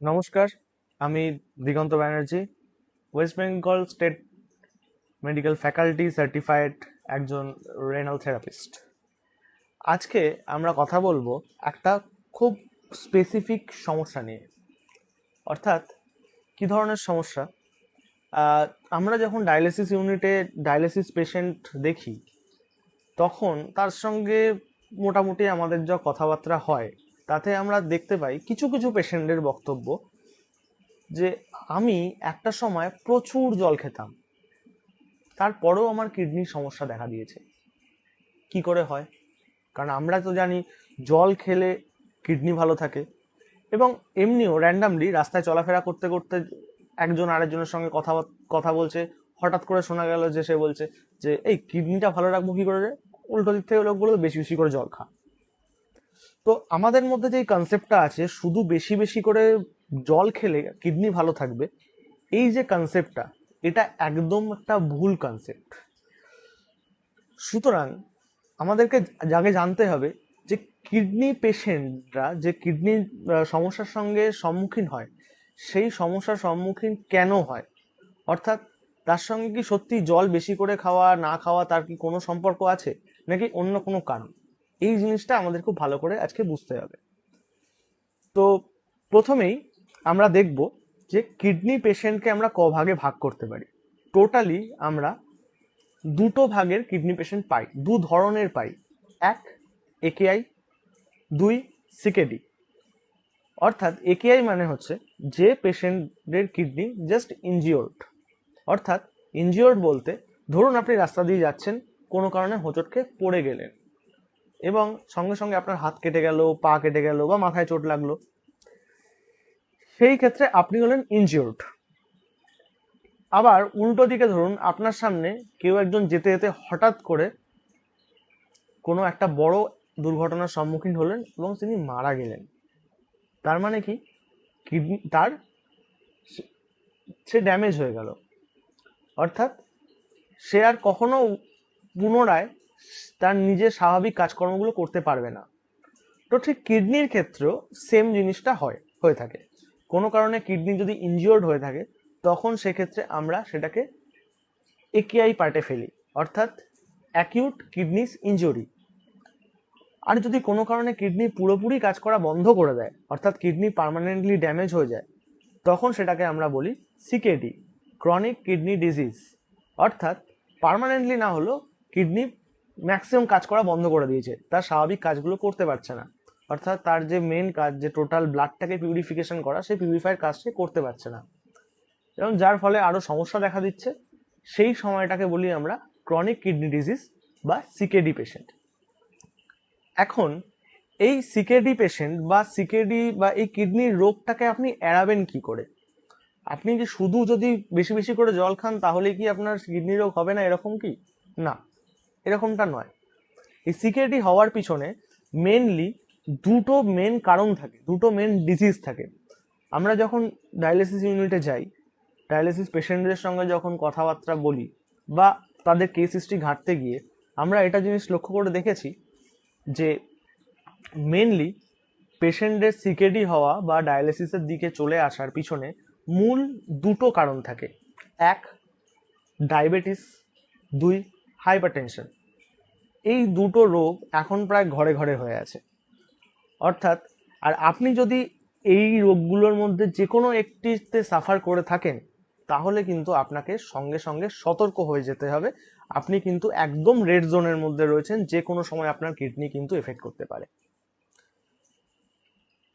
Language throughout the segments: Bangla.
নমস্কার, আমি Diganta Banerjee, West Bengal state medical faculty certified একজন রেনাল থেরাপিস্ট। আজকে আমরা কথা বলবো একটা খুব স্পেসিফিক সমস্যা নিয়ে। অর্থাৎ কি ধরনের সমস্যা? আহ, আমরা যখন ডায়ালিসিস ইউনিটে ডায়ালিসিস পেশেন্ট দেখি, তখন তার সঙ্গে মোটামুটি আমাদের যা কথাবার্তা হয়, তাতে আমরা দেখতে পাই কিছু কিছু পেশেন্টের বক্তব্য যে আমি একটা সময় প্রচুর জল খেতাম, তারপরেও আমার কিডনির সমস্যা দেখা দিয়েছে। কি করে হয়? কারণ আমরা তো জানি জল খেলে কিডনি ভালো থাকে, এবং এমনিও র্যান্ডামলি রাস্তায় চলাফেরা করতে করতে একজন আরেকজনের সঙ্গে কথা কথা বলছে, হঠাৎ করে শোনা গেল যে সে বলছে যে এই কিডনিটা ভালো রাখবো কি করে রে? উল্টো দিক থেকে লোক বলবে বেশি বেশি করে জল খা। তো আমাদের মধ্যে যে কনসেপ্টটা আছে শুধু বেশি বেশি করে জল খেলে কিডনি ভালো থাকবে, এই যে কনসেপ্টটা, এটা একদম একটা ভুল কনসেপ্ট। সুতরাং আমাদেরকে আগে জানতে হবে যে কিডনি পেশেন্টরা যে কিডনির সমস্যার সঙ্গে সম্মুখীন হয়, সেই সমস্যার সম্মুখীন কেন হয়। অর্থাৎ তার সঙ্গে কি সত্যি জল বেশি করে খাওয়া না খাওয়া তার কি কোনো সম্পর্ক আছে, নাকি অন্য কোনো কারণ? এই জিনিসটা আমাদের খুব ভালো করে আজকে বুঝতে হবে। তো প্রথমেই আমরা দেখব যে কিডনি পেশেন্টকে আমরা ক ভাগে ভাগ করতে পারি। টোটালি আমরা দুটো ভাগের কিডনি পেশেন্ট পাই, দু ধরনের পাই। এক, একেআই। দুই, সিকেডি। অর্থাৎ একেআই মানে হচ্ছে যে পেশেন্টের কিডনি জাস্ট ইনজিওর্ড। অর্থাৎ ইনজিওর্ড বলতে, ধরুন আপনি রাস্তা দিয়ে যাচ্ছেন, কোনো কারণে হোঁচট খেয়ে পড়ে গেলেন এবং সঙ্গে সঙ্গে আপনার হাত কেটে গেল, পা কেটে গেল বা মাথায় চোট লাগলো, সেই ক্ষেত্রে আপনি হলেন ইনজিওর্ড। আবার উল্টো দিকে ধরুন আপনার সামনে কেউ একজন যেতে যেতে হঠাৎ করে কোনো একটা বড় দুর্ঘটনার সম্মুখীন হলেন এবং তিনি মারা গেলেন। তার মানে কি, কিডনি তার সে ড্যামেজ হয়ে গেল। অর্থাৎ সে আর কখনো পুনরায় তার নিজের স্বাভাবিক কাজকর্মগুলো করতে পারবে না। তো ঠিক কিডনির ক্ষেত্রেও সেম জিনিসটা হয়ে থাকে। কোনো কারণে কিডনি যদি ইনজিওর্ড হয়ে থাকে, তখন সেক্ষেত্রে আমরা সেটাকে একেআই পার্টে ফেলি, অর্থাৎ অ্যাকিউট কিডনিস ইনজুরি। আর যদি কোনো কারণে কিডনি পুরোপুরি কাজ করা বন্ধ করে দেয়, অর্থাৎ কিডনি পার্মানেন্টলি ড্যামেজ হয়ে যায়, তখন সেটাকে আমরা বলি সিকেডি, ক্রনিক কিডনি ডিজিজ। অর্থাৎ পার্মানেন্টলি না হলেও কিডনি ম্যাক্সিমাম কাজ করা বন্ধ করে দিয়েছে, তার স্বাভাবিক কাজগুলো করতে পারছে না। অর্থাৎ তার যে মেন কাজ, যে টোটাল ব্লাডটাকে পিউরিফিকেশন করা, সেই পিউরিফায়ার কাজটি করতে পারছে না, এবং যার ফলে আরো সমস্যা দেখা দিচ্ছে। সেই সময়টাকে বলি আমরা ক্রনিক কিডনি ডিজিজ বা সিকেডি পেশেন্ট। এখন এই সিকেডি পেশেন্ট বা সিকেডি বা এই কিডনির রোগটাকে আপনি এড়াবেন কি করে? আপনি যে শুধু যদি বেশি বেশি করে জল খান তাহলে কি আপনার কিডনি রোগ হবে না, এরকম কি? না, এরকমটা নয়। এই সিকেডি হওয়ার পিছনে মেনলি দুটো মেন কারণ থাকে, দুটো মেন ডিজিজ থাকে। আমরা যখন ডায়ালিসিস ইউনিটে যাই, ডায়ালিসিস পেশেন্টদের সঙ্গে যখন কথাবার্তা বলি বা তাদের কেস হিস্ট্রি ঘাঁটতে গিয়ে আমরা এটা জিনিস লক্ষ্য করে দেখেছি যে মেনলি পেশেন্টের সিকেডি হওয়া বা ডায়ালিসিসের দিকে চলে আসার পিছনে মূল দুটো কারণ থাকে। এক, ডায়াবেটিস। দুই, হাইপারটেনশন। এই দুটো রোগ এখন প্রায় ঘরে ঘরে হয়ে আছে। অর্থাৎ আর আপনি যদি এই রোগগুলোর মধ্যে যে কোনো একটিতে সাফার করে থাকেন, তাহলে কিন্তু আপনাকে সঙ্গে সঙ্গে সতর্ক হয়ে যেতে হবে। আপনি কিন্তু একদম রেড জোনের মধ্যে রয়েছেন, যে কোনো সময় আপনার কিডনি কিন্তু এফেক্ট করতে পারে।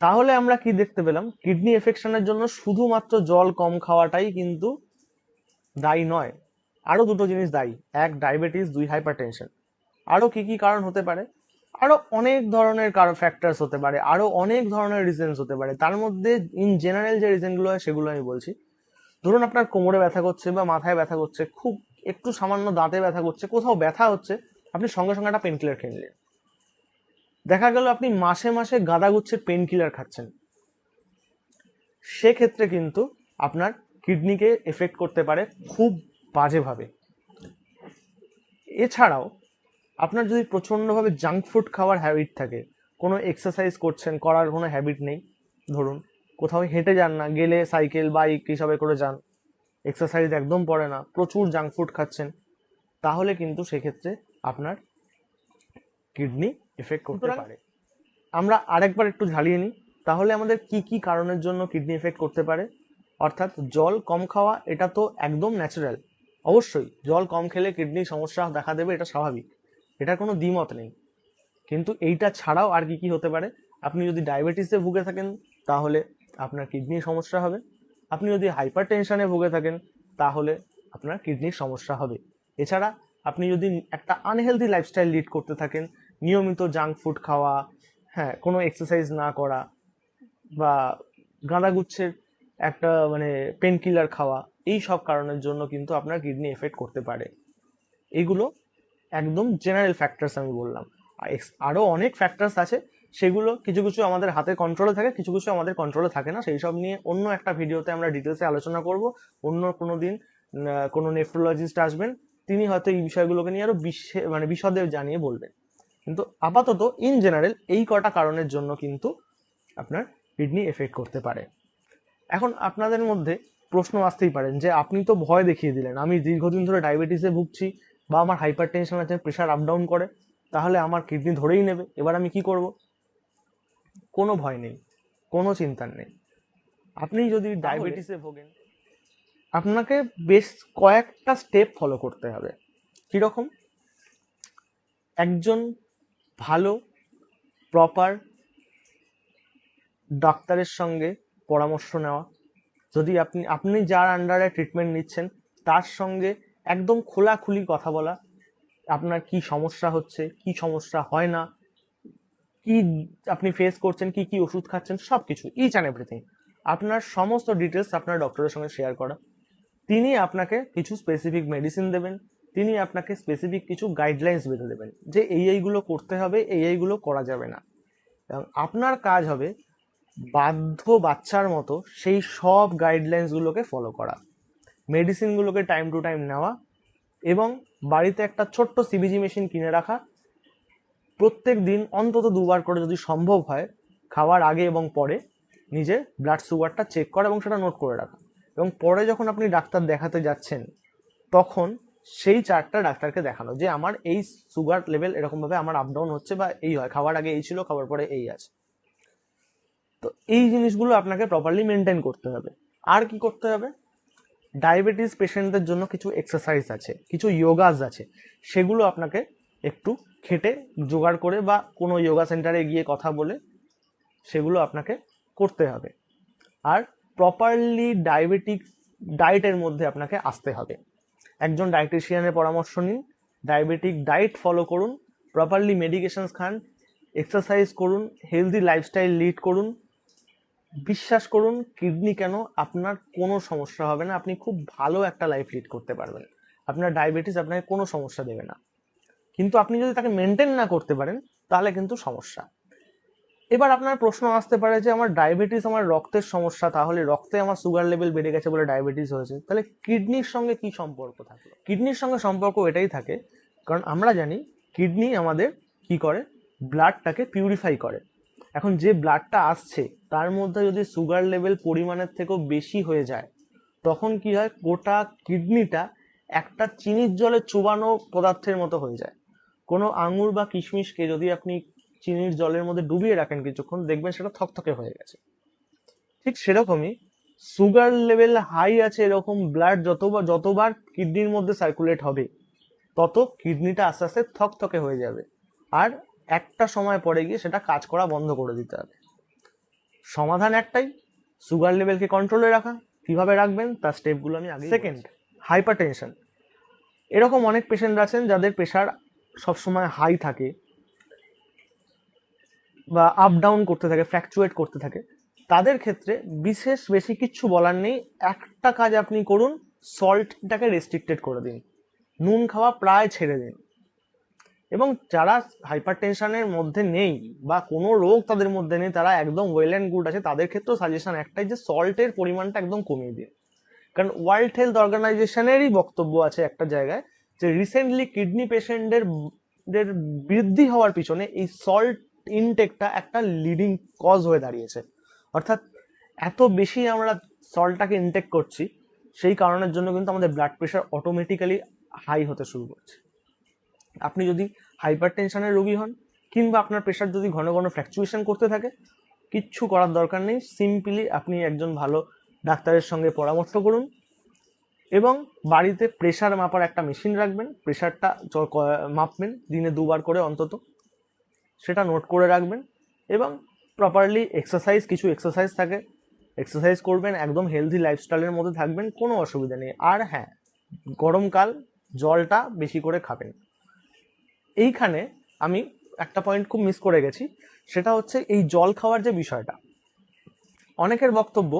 তাহলে আমরা কি দেখতে পেলাম? কিডনি এফেকশনের জন্য শুধুমাত্র জল কম খাওয়াটাই কিন্তু দায়ী নয়, আরো দুটো জিনিস দায়ী। এক, ডায়াবেটিস। দুই, হাইপারটেনশন। আরো কি কি কারণ হতে পারে? আরো অনেক ধরনের কারণ, ফ্যাক্টরস হতে পারে, আরো অনেক ধরনের রিজনস হতে পারে। তার মধ্যে ইন জেনারেল যে রিজনগুলো হয় সেগুলো আমি বলছি। ধরুন আপনার কোমরে ব্যথা করছে বা মাথায় ব্যথা করছে, খুব একটু সামান্য দাঁতে ব্যথা করছে, কোথাও ব্যথা হচ্ছে, আপনি সঙ্গে সঙ্গে একটা পেন কিলার খেয়ে নিলেন। দেখা গেল আপনি মাসে মাসে গাঁদাগুচ্ছের পেন কিলার খাচ্ছেন। সেক্ষেত্রে কিন্তু আপনার কিডনিকে এফেক্ট করতে পারে খুব বাজেভাবে। এছাড়াও আপনার যদি প্রচণ্ডভাবে জাঙ্ক ফুড খাওয়ার হ্যাবিট থাকে, কোনো এক্সারসাইজ করার কোনো হ্যাবিট নেই, ধরুন কোথাও হেঁটে যান না, গেলে সাইকেল বাইক এইসবে করে যান, এক্সারসাইজ একদম করে না, প্রচুর জাঙ্ক ফুড খাচ্ছেন, তাহলে কিন্তু সেক্ষেত্রে আপনার কিডনি এফেক্ট করতে পারে। আমরা আরেকবার একটু ঝালিয়ে নিই, তাহলে আমাদের কি কি কারণের জন্য কিডনি এফেক্ট করতে পারে। অর্থাৎ জল কম খাওয়া, এটা তো একদম ন্যাচারাল, অবশ্যই জল কম খেলে কিডনির সমস্যা দেখা দেবে, এটা স্বাভাবিক, এটার কোনো দ্বিমত নেই। কিন্তু এইটা ছাড়াও আর কি কি হতে পারে, আপনি যদি ডায়াবেটিসে ভুগে থাকেন তাহলে আপনার কিডনির সমস্যা হবে, আপনি যদি হাইপার টেনশনে ভুগে থাকেন তাহলে আপনার কিডনির সমস্যা হবে। এছাড়া আপনি যদি একটা আনহেলদি লাইফস্টাইল লিড করতে থাকেন, নিয়মিত জাঙ্ক ফুড খাওয়া, হ্যাঁ, কোনো এক্সারসাইজ না করা, বা গাঁদাগুচ্ছের একটা মানে পেন কিলার খাওয়া, এই সব কারণের জন্য কিন্তু আপনার কিডনি এফেক্ট করতে পারে। এইগুলো একদম জেনারেল ফ্যাক্টরস আমি বললাম। আরও অনেক ফ্যাক্টরস আছে, সেগুলো কিছু কিছু আমাদের হাতে কন্ট্রোলে থাকে, কিছু কিছু আমাদের কন্ট্রোলে থাকে না। সেই সব নিয়ে অন্য একটা ভিডিওতে আমরা ডিটেলসে আলোচনা করব। অন্য কোনো দিন কোনো নেফ্রোলজিস্ট আসবেন, তিনি হয়তো এই বিষয়গুলোকে নিয়ে আরও বিশদে জানিয়ে বলবেন। কিন্তু আপাতত ইন জেনারেল এই কটা কারণের জন্য কিন্তু আপনার কিডনি এফেক্ট করতে পারে। এখন আপনাদের মধ্যে প্রশ্ন আসতেই পারেন যে আপনি তো ভয় দেখিয়ে দিলেন, আমি দীর্ঘদিন ধরে ডায়াবেটিসে ভুগছি বা আমার হাইপার টেনশন আছে, প্রেশার আপ ডাউন করে, তাহলে আমার কিডনি ধরেই নেবে, এবার আমি কি করব? কোনো ভয় নেই, কোনো চিন্তা নেই। আপনি যদি ডায়াবেটিসে ভোগেন, আপনাকে বেশ কয়েকটা স্টেপ ফলো করতে হবে। কীরকম? একজন ভালো প্রপার ডাক্তারের সঙ্গে পরামর্শ নেওয়া, যদি আপনি যার আন্ডারে ট্রিটমেন্ট নিচ্ছেন তার সঙ্গে একদম খোলাখুলি কথা বলা, আপনার কি সমস্যা হচ্ছে, কি সমস্যা হয় না, কি আপনি ফেস করছেন, কি কি ওষুধ খাচ্ছেন, সব কিছু ইচ অ্যান্ড এভরিথিং আপনার সমস্ত ডিটেলস আপনার ডক্টরের সঙ্গে শেয়ার করা। তিনি আপনাকে কিছু স্পেসিফিক মেডিসিন দেবেন, তিনি আপনাকে স্পেসিফিক কিছু গাইডলাইন্স বেঁধে দেবেন যে এইগুলো করতে হবে, এইগুলো করা যাবে না। এবং আপনার কাজ হবে বাধ্য বাচ্চার মতো সেই সব গাইডলাইন্সগুলোকে ফলো করা, মেডিসিনগুলোকে টাইম টু টাইম নেওয়া, এবং বাড়িতে একটা ছোট্ট সিবিজি মেশিন কিনে রাখা। প্রত্যেক দিন অন্তত 2বার করে যদি সম্ভব হয়, খাওয়ার আগে এবং পরে নিজের ব্লাড সুগারটা চেক করা এবং সেটা নোট করে রাখা। এবং পরে যখন আপনি ডাক্তার দেখাতে যাচ্ছেন তখন সেই চার্টটা ডাক্তারকে দেখানো যে আমার এই সুগার লেভেল এরকমভাবে আমার আপ ডাউন হচ্ছে, বা এই হয়, খাওয়ার আগে এই ছিল, খাওয়ার পরে এই আছে। তো এই জিনিসগুলো আপনাকে প্রপারলি মেনটেন করতে হবে। আর কি করতে হবে? ডায়াবেটিস পেশেন্টদের জন্য কিছু এক্সারসাইজ আছে, কিছু যোগাস আছে, সেগুলো আপনাকে একটু খেটে জোগাড় করে বা কোনো যোগা সেন্টারে গিয়ে কথা বলে সেগুলো আপনাকে করতে হবে। আর প্রপারলি ডায়াবেটিক ডায়েটের মধ্যে আপনাকে আসতে হবে। একজন ডায়েটিশিয়ানের পরামর্শ নিন, ডায়াবেটিক ডায়েট ফলো করুন, প্রপারলি মেডিকেশনস খান, এক্সারসাইজ করুন, হেলদি লাইফস্টাইল লিড করুন। বিশ্বাস করুন, কিডনি কেন, আপনার কোনো সমস্যা হবে না, আপনি খুব ভালো একটা লাইফ লিড করতে পারবেন, আপনার ডায়াবেটিস আপনাকে কোনো সমস্যা দেবে না। কিন্তু আপনি যদি তাকে মেনটেন না করতে পারেন তাহলে কিন্তু সমস্যা। এবার আপনার প্রশ্ন আসতে পারে যে আমার ডায়াবেটিস আমার রক্তের সমস্যা, তাহলে রক্তে আমার সুগার লেভেল বেড়ে গেছে বলে ডায়াবেটিস হয়েছে, তাহলে কিডনির সঙ্গে কি সম্পর্ক থাকলো? কিডনির সঙ্গে সম্পর্ক এটাই থাকে, কারণ আমরা জানি কিডনি আমাদের কি করে, ব্লাডটাকে পিউরিফাই করে। এখন যে ব্লাডটা আসছে তার মধ্যে যদি সুগার লেভেল পরিমাণের থেকেও বেশি হয়ে যায়, তখন কি হয়, গোটা কিডনিটা একটা চিনির জলে চুবানো পদার্থের মতো হয়ে যায়। কোনো আঙুর বা কিশমিশকে যদি আপনি চিনির জলের মধ্যে ডুবিয়ে রাখেন কিছুক্ষণ, দেখবেন সেটা থকথকে হয়ে গেছে। ঠিক সেরকমই সুগার লেভেল হাই আছে, এরকম ব্লাড যতবার কিডনির মধ্যে সার্কুলেট হবে তত কিডনিটা আস্তে আস্তে থকথকে হয়ে যাবে, আর একটা সময় পরে গিয়ে সেটা কাজ করা বন্ধ করে দিতে হবে। সমাধান একটাই, সুগার লেভেলকে কন্ট্রোলে রাখা। কিভাবে রাখবেন তার স্টেপগুলো আমি আগে। Second, hyper tension. এরকম অনেক পেশেন্ট আছেন যাদের প্রেশার সবসময় হাই থাকে বা আপ ডাউন করতে থাকে, ফ্ল্যাকচুয়েট করতে থাকে। তাদের ক্ষেত্রে বিশেষ বেশি কিচ্ছু বলার নেই, একটা কাজ আপনি করুন, সল্টটাকে রেস্ট্রিক্টেড করে দিন, নুন খাওয়া প্রায় ছেড়ে দিন। এবং যারা হাইপার টেনশনের মধ্যে নেই বা কোনো রোগ তাদের মধ্যে নেই, তারা একদম ওয়েল অ্যান্ড গুড আছে, তাদের ক্ষেত্রেও সাজেশন একটাই যে সল্টের পরিমাণটা একদম কমিয়ে দিন। কারণ ওয়ার্ল্ড হেলথ অর্গানাইজেশনেরই বক্তব্য আছে একটা জায়গায় যে রিসেন্টলি কিডনি পেশেন্টদের বৃদ্ধি হওয়ার পিছনে এই সল্ট ইনটেকটা একটা লিডিং কজ হয়ে দাঁড়িয়েছে। অর্থাৎ এত বেশি আমরা সল্টটাকে ইনটেক করছি, সেই কারণের জন্য কিন্তু আমাদের ব্লাড প্রেশার অটোমেটিক্যালি হাই হতে শুরু করছে। আপনি যদি হাইপার টেনশনের রোগী হন কিংবা আপনার প্রেশার যদি ঘন ঘন ফ্ল্যাকচুয়েশন করতে থাকে, কিচ্ছু করার দরকার নেই, সিম্পলি আপনি একজন ভালো ডাক্তারের সঙ্গে পরামর্শ করুন এবং বাড়িতে প্রেশার মাপার একটা মেশিন রাখবেন, প্রেশারটা মাপবেন দিনে 2বার করে অন্তত, সেটা নোট করে রাখবেন এবং প্রপারলি কিছু এক্সারসাইজ থাকে, এক্সারসাইজ করবেন, একদম হেলদি লাইফস্টাইলের মধ্যে থাকবেন, কোনো অসুবিধা নেই। আর হ্যাঁ, গরমকাল জলটা বেশি করে খাবেন। এইখানে আমি একটা পয়েন্ট খুব মিস করে গেছি, সেটা হচ্ছে এই জল খাওয়ার যে বিষয়টা। অনেকের বক্তব্য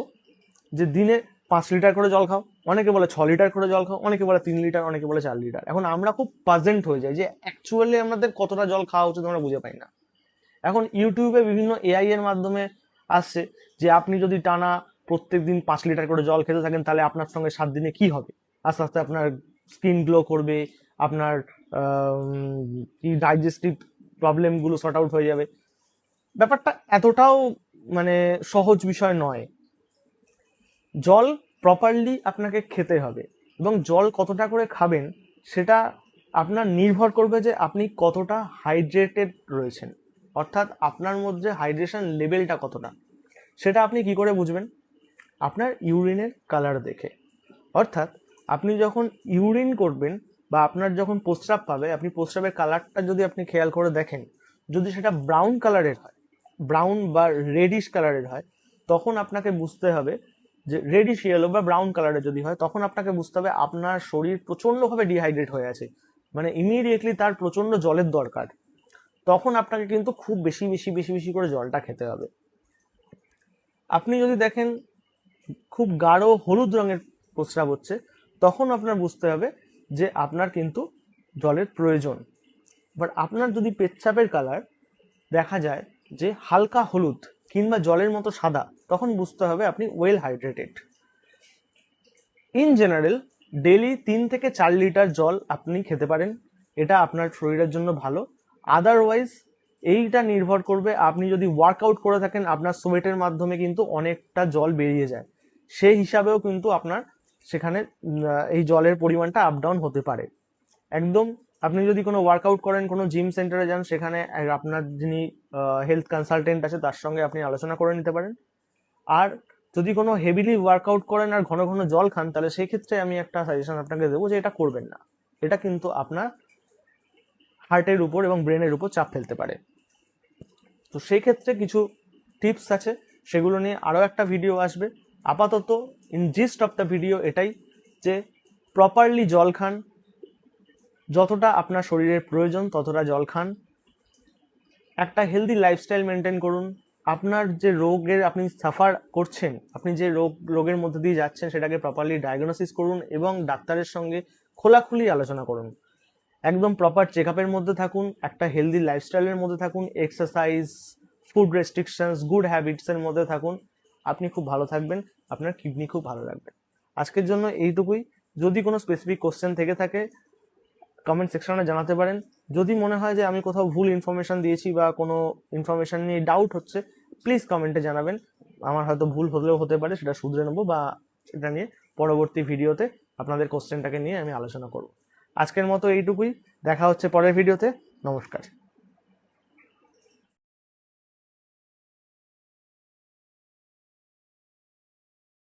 যে দিনে 5 লিটার করে জল খাও, অনেকে বলে 6 লিটার করে জল খাও, অনেকে বলে 3 লিটার, অনেকে বলে 4 লিটার। এখন আমরা খুব পাজেন্ট হয়ে যাই যে অ্যাকচুয়ালি আমাদের কতটা জল খাওয়া উচিত আমরা বুঝে পাই না। এখন ইউটিউবে বিভিন্ন এআই এর মাধ্যমে আসছে যে আপনি যদি টানা প্রত্যেকদিন 5 লিটার করে জল খেতে থাকেন তাহলে আপনার সঙ্গে 7 দিনে কি হবে, আস্তে আস্তে আপনার স্কিন গ্লো করবে, আপনার কি ডাইজেস্টিভ প্রবলেমগুলো সর্ট আউট হয়ে যাবে। ব্যাপারটা এতটাও মানে সহজ বিষয় নয়। জল প্রপারলি আপনাকে খেতে হবে এবং জল কতটা করে খাবেন সেটা আপনার নির্ভর করবে যে আপনি কতটা হাইড্রেটেড রয়েছেন, অর্থাৎ আপনার মধ্যে হাইড্রেশন লেভেলটা কতটা, সেটা আপনি কি করে বুঝবেন? আপনার ইউরিনের কালার দেখে। অর্থাৎ আপনি যখন ইউরিন করবেন বা আপনার যখন প্রস্রাব পাবে, আপনি প্রস্রাবের কালারটা যদি আপনি খেয়াল করে দেখেন, যদি সেটা ব্রাউন কালারের হয়, ব্রাউন বা রেডিশ কালারের হয়, তখন আপনাকে বুঝতে হবে যে রেডিশ ইয়েলো বা ব্রাউন কালারের যদি হয়, তখন আপনাকে বুঝতে হবে আপনার শরীর প্রচণ্ডভাবে ডিহাইড্রেট হয়ে আছে, মানে ইমিডিয়েটলি তার প্রচণ্ড জলের দরকার। তখন আপনাকে কিন্তু খুব বেশি বেশি বেশি বেশি করে জলটা খেতে হবে। আপনি যদি দেখেন খুব গাঢ় হলুদ রঙের প্রস্রাব হচ্ছে, তখন আপনার বুঝতে হবে যে আপনার কিন্তু জলের প্রয়োজন। বাট আপনার যদি পেচ্ছাপের কালার দেখা যায় যে হালকা হলুদ কিংবা জলের মতো সাদা, তখন বুঝতে হবে আপনি well hydrated. In general daily 3 থেকে 4 লিটার জল আপনি খেতে পারেন, এটা আপনার শরীরের জন্য ভালো। আদারওয়াইজ এইটা নির্ভর করবে, আপনি যদি ওয়ার্কআউট করে থাকেন আপনার সোয়েটের মাধ্যমে কিন্তু অনেকটা জল বেরিয়ে যায়, সেই হিসাবেও কিন্তু আপনার সেখানে এই জলের পরিমাণটা আপ ডাউন হতে পারে। একদম আপনি যদি কোনো ওয়ার্কআউট করেন, কোনো জিম সেন্টারে যান, সেখানে আপনার যিনি হেলথ কনসালটেন্ট আছে তার সঙ্গে আপনি আলোচনা করে নিতে পারেন। আর যদি কোনো হেভিলি ওয়ার্কআউট করেন আর ঘন ঘন জল খান, তাহলে সেই ক্ষেত্রে আমি একটা সাজেশন আপনাকে দেবো যে এটা করবেন না, এটা কিন্তু আপনার হার্টের উপর এবং ব্রেনের উপর চাপ ফেলতে পারে। তো সেই ক্ষেত্রে কিছু টিপস আছে, সেগুলো নিয়ে আরও একটা ভিডিও আসবে। আপাতত in gist of the video এটাই যে প্রপারলি জল খান, যতটা আপনার শরীরের প্রয়োজন ততটা জল খান, একটা হেলদি লাইফস্টাইল মেনটেন করুন, আপনার যে রোগের আপনি সাফার করছেন, আপনি যে রোগের মধ্যে দিয়ে যাচ্ছেন সেটাকে প্রপারলি ডায়াগনোসিস করুন এবং ডাক্তারের সঙ্গে খোলাখুলি আলোচনা করুন। একদম প্রপার চেক আপের মধ্যে থাকুন, একটা হেলদি লাইফস্টাইলের মধ্যে থাকুন, এক্সারসাইজ, ফুড রেস্ট্রিকশনস, গুড হ্যাবিটসের মধ্যে থাকুন, আপনি খুব ভালো থাকবেন, আপনার কিডনি খুব ভালো রাখবে। আজকের জন্য এইটুকুই। যদি কোনো স্পেসিফিক কোশ্চেন থেকে থাকে কমেন্ট সেকশনে জানাতে পারেন। যদি মনে হয় যে আমি কোথাও ভুল ইনফরমেশন দিয়েছি বা কোনো ইনফরমেশন নিয়ে ডাউট হচ্ছে, প্লিজ কমেন্টে জানাবেন। আমার হয়তো ভুল হলেও হতে পারে, সেটা শুধরে নেবো বা এটা নিয়ে পরবর্তী ভিডিওতে আপনাদের কোশ্চেনটাকে নিয়ে আমি আলোচনা করব। আজকের মতো এইটুকুই, দেখা হচ্ছে পরের ভিডিওতে। নমস্কার।